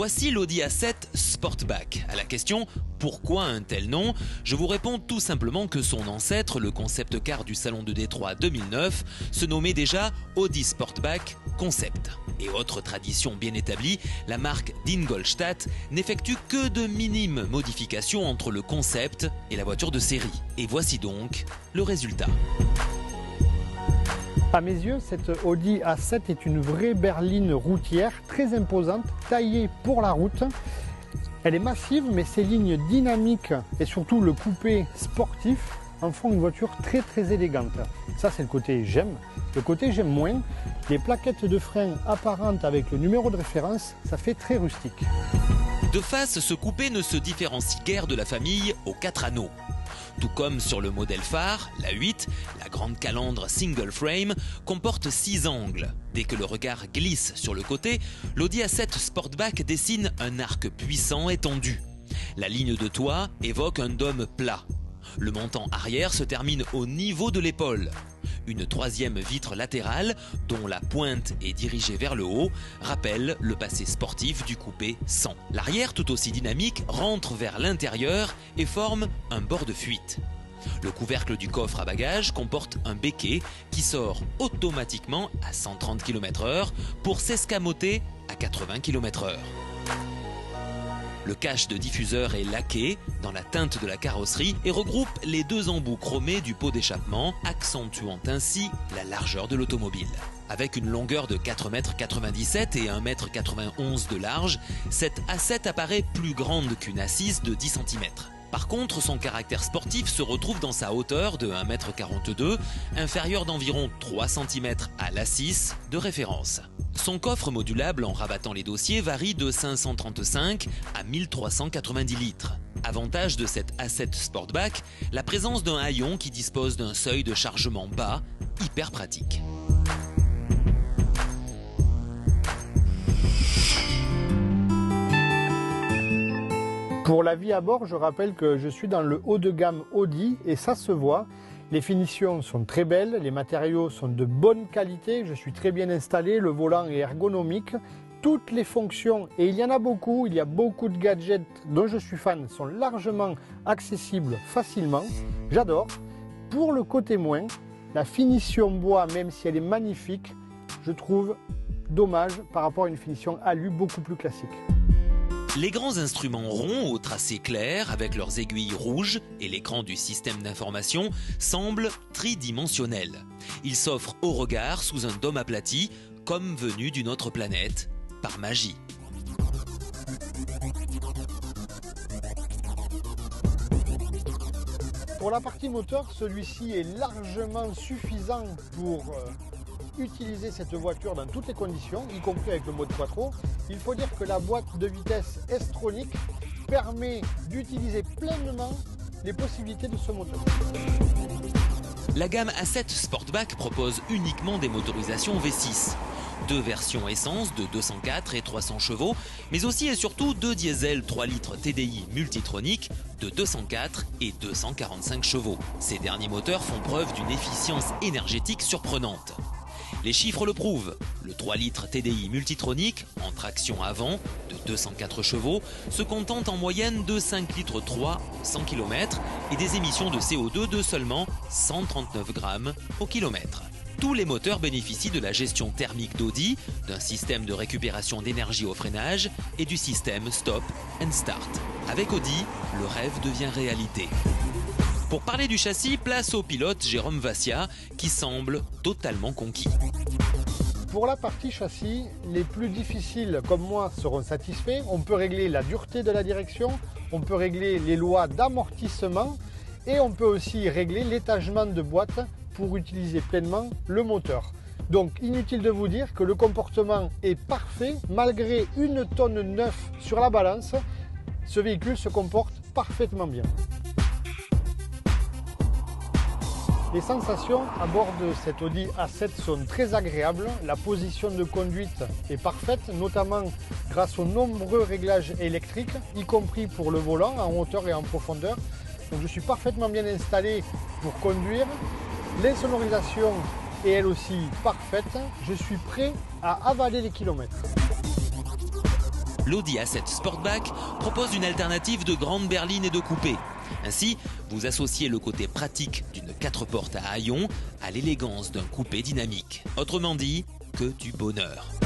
Voici l'Audi A7 Sportback. À la question « Pourquoi un tel nom ?», je vous réponds tout simplement que son ancêtre, le concept car du Salon de Détroit 2009, se nommait déjà Audi Sportback Concept. Et autre tradition bien établie, la marque d'Ingolstadt n'effectue que de minimes modifications entre le concept et la voiture de série. Et voici donc le résultat. À mes yeux, cette Audi A7 est une vraie berline routière, très imposante, taillée pour la route. Elle est massive, mais ses lignes dynamiques et surtout le coupé sportif en font une voiture très élégante. Ça, c'est le côté j'aime. Le côté j'aime moins, les plaquettes de frein apparentes avec le numéro de référence, ça fait très rustique. De face, ce coupé ne se différencie guère de la famille aux 4 anneaux. Tout comme sur le modèle phare, la 8, la grande calandre single frame comporte 6 angles. Dès que le regard glisse sur le côté, l'Audi A7 Sportback dessine un arc puissant et tendu. La ligne de toit évoque un dôme plat. Le montant arrière se termine au niveau de l'épaule. Une troisième vitre latérale, dont la pointe est dirigée vers le haut, rappelle le passé sportif du coupé 100. L'arrière, tout aussi dynamique, rentre vers l'intérieur et forme un bord de fuite. Le couvercle du coffre à bagages comporte un béquet qui sort automatiquement à 130 km/h pour s'escamoter à 80 km/h. Le cache de diffuseur est laqué dans la teinte de la carrosserie et regroupe les 2 embouts chromés du pot d'échappement, accentuant ainsi la largeur de l'automobile. Avec une longueur de 4,97 m et 1,91 m de large, cette A7 apparaît plus grande qu'une A6 de 10 cm. Par contre, son caractère sportif se retrouve dans sa hauteur de 1,42 m, inférieure d'environ 3 cm à l'A6 de référence. Son coffre modulable en rabattant les dossiers varie de 535 à 1390 litres. Avantage de cette A7 Sportback, la présence d'un haillon qui dispose d'un seuil de chargement bas, hyper pratique. Pour la vie à bord, je rappelle que je suis dans le haut de gamme Audi et ça se voit. Les finitions sont très belles, les matériaux sont de bonne qualité, je suis très bien installé, le volant est ergonomique. Toutes les fonctions, et il y en a beaucoup, il y a beaucoup de gadgets dont je suis fan, sont largement accessibles facilement. J'adore. Pour le côté moins, la finition bois, même si elle est magnifique, je trouve dommage par rapport à une finition alu beaucoup plus classique. Les grands instruments ronds au tracé clair avec leurs aiguilles rouges et l'écran du système d'information semblent tridimensionnels. Ils s'offrent au regard sous un dôme aplati comme venu d'une autre planète, par magie. Pour la partie moteur, celui-ci est largement suffisant pour utiliser cette voiture dans toutes les conditions, y compris avec le mode quattro. Il faut dire que la boîte de vitesse S-Tronic permet d'utiliser pleinement les possibilités de ce moteur. La gamme A7 Sportback propose uniquement des motorisations V6. 2 versions essence de 204 et 300 chevaux, mais aussi et surtout 2 diesel 3 litres TDI Multitronic de 204 et 245 chevaux. Ces derniers moteurs font preuve d'une efficience énergétique surprenante. Les chiffres le prouvent. Le 3 litres TDI Multitronic, en traction avant, de 204 chevaux, se contente en moyenne de 5 litres 3 100 km et des émissions de CO2 de seulement 139 grammes au kilomètre. Tous les moteurs bénéficient de la gestion thermique d'Audi, d'un système de récupération d'énergie au freinage et du système Stop and Start. Avec Audi, le rêve devient réalité. Pour parler du châssis, place au pilote Jérôme Vassia, qui semble totalement conquis. Pour la partie châssis, les plus difficiles comme moi seront satisfaits. On peut régler la dureté de la direction, on peut régler les lois d'amortissement et on peut aussi régler l'étagement de boîte pour utiliser pleinement le moteur. Donc inutile de vous dire que le comportement est parfait. Malgré 1 tonne 9 sur la balance, ce véhicule se comporte parfaitement bien. Les sensations à bord de cette Audi A7 sont très agréables. La position de conduite est parfaite, notamment grâce aux nombreux réglages électriques, y compris pour le volant en hauteur et en profondeur. Donc je suis parfaitement bien installé pour conduire. L'insonorisation est elle aussi parfaite. Je suis prêt à avaler les kilomètres. l'Audi A7 Sportback propose une alternative de grande berline et de coupé. Ainsi, vous associez le côté pratique d'une 4 portes à haillons à l'élégance d'un coupé dynamique. Autrement dit, que du bonheur.